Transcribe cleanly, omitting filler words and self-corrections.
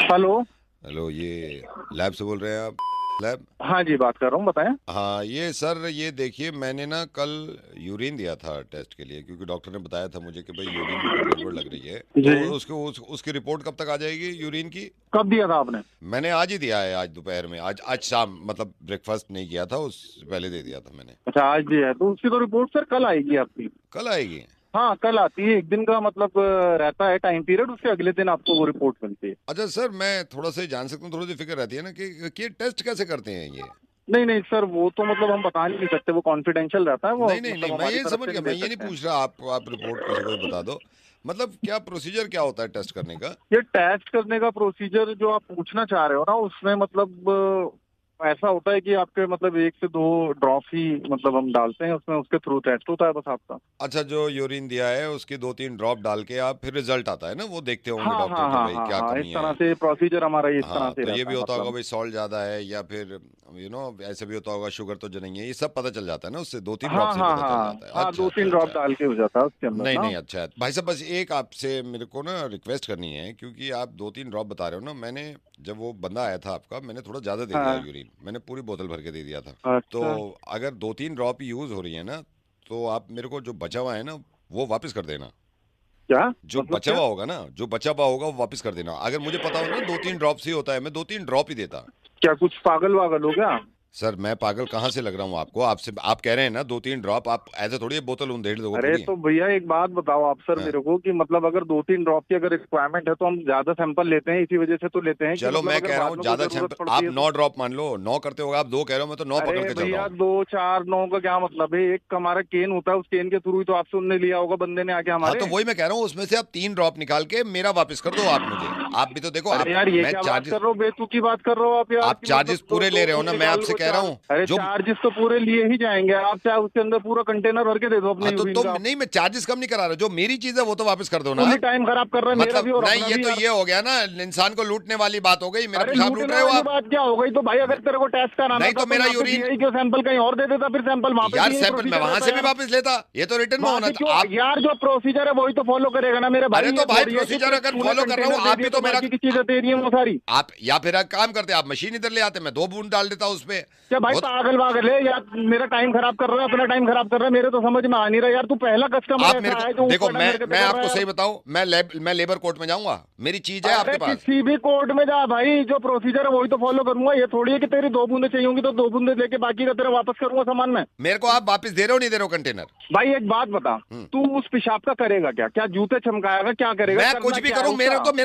Hello. Hello, ये lab से बोल रहे हैं आप? लैब। हाँ जी, बात कर रहा हूँ, बताएं। हाँ, ये सर, ये देखिए, मैंने ना कल यूरिन दिया था टेस्ट के लिए, क्योंकि डॉक्टर ने बताया था मुझे कि भाई यूरिन में कुछ गड़बड़ लग रही है। तो जी। उसकी रिपोर्ट कब तक आ जाएगी यूरिन की? कब दिया था आपने? मैंने आज ही दिया है, आज दोपहर में, आज शाम, मतलब ब्रेकफास्ट नहीं किया था, उससे पहले दे दिया था मैंने। अच्छा, आज दिया है तो उसकी तो रिपोर्ट सर कल आएगी आपकी। कल आएगी? हाँ, कल आती है। एक दिन का मतलब रहता है टाइम पीरियड, उसके अगले दिन आपको वो रिपोर्ट मिलती है। अच्छा सर, मैं थोड़ा सा ही जान सकता हूँ, थोड़ी सी फिक्र रहती है ना कि टेस्ट कैसे करते हैं ये? नहीं नहीं सर, वो तो मतलब हम बता नहीं सकते, वो कॉन्फिडेंशियल रहता है, वो नहीं नहीं नहीं, मतलब मैं हमारी ये तरफ समझ से गया, नहीं मैं दे ये नहीं सकते हैं। पूछ रहा, आप रिपोर्ट किसी को भी बता दो। मतलब क्या प्रोसीजर क्या होता है टेस्ट करने का? ये टेस्ट करने का प्रोसीजर जो आप पूछना चाह रहे हो ना, उसमें मतलब ऐसा होता है कि आपके मतलब 1 से 2 ड्रॉप ही मतलब हम डालते हैं उसमें, उसके थ्रू टेस्ट होता है बस आपका। अच्छा, जो यूरिन दिया है उसकी 2-3 ड्रॉप डाल के आप फिर रिजल्ट आता है ना, वो देखते होंगे हाँ डॉक्टर हाँ कि हाँ भाई हाँ क्या हाँ, इस कमी तरह है। से प्रोसीजर हमारा इस तरह हाँ, से तो ये रहता भी है होता होगा मतलब। भाई सॉल्ट ज्यादा है, या फिर ऐसे भी होता होगा शुगर तो नहीं है, ये सब पता चल जाता है ना, उससे 2-3 ड्रॉप हाँ से ही हाँ पता चल हाँ जाता है। हाँ, अच्छा दो अच्छा तीन ड्रॉप अच्छा। डाल के हो जाता है उसके अंदर नहीं ना। नहीं, अच्छा है भाई साहब, बस एक आपसे मेरे को ना रिक्वेस्ट करनी है, क्योंकि आप 2-3 ड्रॉप बता रहे हो ना, मैंने जब वो बंदा आया था आपका, मैंने थोड़ा ज्यादा दे दिया हाँ। यूरिन, मैंने पूरी बोतल भर के दे दिया था। तो अच्छा। अगर 2-3 ड्रॉप यूज हो रही है ना, तो आप मेरे को जो बचा हुआ है ना, वो वापस कर देना। क्या? जो मतलब बचा क्या? हुआ होगा ना, जो बचा हुआ होगा वो वापस कर देना। अगर मुझे पता हो ना 2-3 ड्रॉप से ही होता है, मैं 2-3 ड्रॉप ही देता। क्या कुछ पागल वागल हो गया? सर, मैं पागल कहाँ से लग रहा हूँ आपको? आपसे आप कह रहे हैं ना 2-3 ड्रॉप, आप ऐसे थोड़ी बोतल उंधेड़ दोगे अरे पूरी। तो भैया एक बात बताओ आप सर हाँ, मेरे को कि मतलब अगर 2 3 ड्रॉप की अगर रिक्वायरमेंट है तो हम ज्यादा सैंपल लेते हैं, इसी वजह से तो लेते हैं कि चलो मतलब मैं अगर कह रहा बाद हूँ में कोई ज्यादा जरूरत सैंपल, पड़ती आप है 9 तो। ड्रॉप मान लो, 9 करते हो आप, 2 कह रहे हो, मैं तो 9 अरे पकड़ के चल रहा भैया हूँ। 2 4 9 का क्या मतलब है? एक हमारा केन होता है, उस केन के थ्रू ही तो आपसे उनने लिया होगा बंदे ने आके हाँ, हमारे। तो वही मैं कह रहा हूँ, उसमें से आप 3 ड्रॉप निकाल के मेरा वापस कर दो आप मुझे। आप भी तो देखो, अरे आप, यार ये मैं क्या बात कर चार्जेस, रहे हो, बेतुकी बात कर रहे हो आप यार, आप कि मतलब चार्जेस दो पूरे ले दो रहे हो तुम ना, मैं निकाल आपसे लो कह रहा चार। हूँ अरे जो। चार्जेस तो पूरे लिए ही जाएंगे आप, चाहे उसके अंदर पूरा कंटेनर भर के दे दो अपने हाँ, यूरिन तो का। नहीं, मैं चार्जेस कम नहीं करा रहा, जो मेरी चीज है वो तो वापस कर दो ना फुली आप। टाइम खराब कर रहा है मेरा मतलब भी और नहीं, अपना ये भी तो यार। ये हो गया ना, इंसान को लूटने वाली बात हो गई, मेरा अरे पेशाब लूट लूटने रहे हो वाली आप। बात क्या हो गई? तो भाई अगर तेरे को टेस्ट कराना नहीं था तो तो मेरा यहाँ पे यूरिन, दिया ही क्यों? सैंपल कहीं और दे देता, फिर सैंपल वहां पे यार भी यही सैंपल मैं प्रोसीजर वहां रहता से है भी यार। वापस लेता, ये तो रिटर्न में वहां होना से था क्यों आप। यार? जो प्रोसीजर है वही तो फॉलो करेगा ना मेरे भाई, अरे तो ये भाई थोड़ी है कि प्रोसीजर अगर तूने फॉलो कर रहा हूँ, कंटेनर दे आप भी दिया तो तो मेरा। बाकी की चीजें तेरी है वो सारी। आप या फिर एक काम करते, आप मशीन इधर ले आते, मैं 2 बूंद डाल देता उस पे। क्या भाई वो तो, पागल वागल है यार? मेरा टाइम खराब कर रहा है, अपना टाइम खराब कर रहा है, मेरे तो समझ में आ नहीं रहा यार। तू पहला कस्टमर आप मेरे ऐसा को है जो देखो, ऊटपटांग हरकतें मैं कर रहा आपको है सही यार। बताऊं, मैं लेबर कोर्ट में जाऊंगा, मेरी चीज है आपके अरे पास। किसी भी कोर्ट में जा भाई, जो प्रोसीजर है वही तो फॉलो करूंगा। ये थोड़ी है कि तेरी 2 बूंदे चाहिए होंगी तो 2 बूंदे लेके बाकी का तेरा वापस करूंगा सामान में। मेरे को आप वापस दे रहे हो नहीं दे रहे हो कंटेनर? भाई एक बात बता, हम्म। तू उस पेशाब का करेगा क्या? क्या जूते चमकाएगा? क्या करेगा? मैं कुछ करना भी क्या है करूं, मेरे उसका? को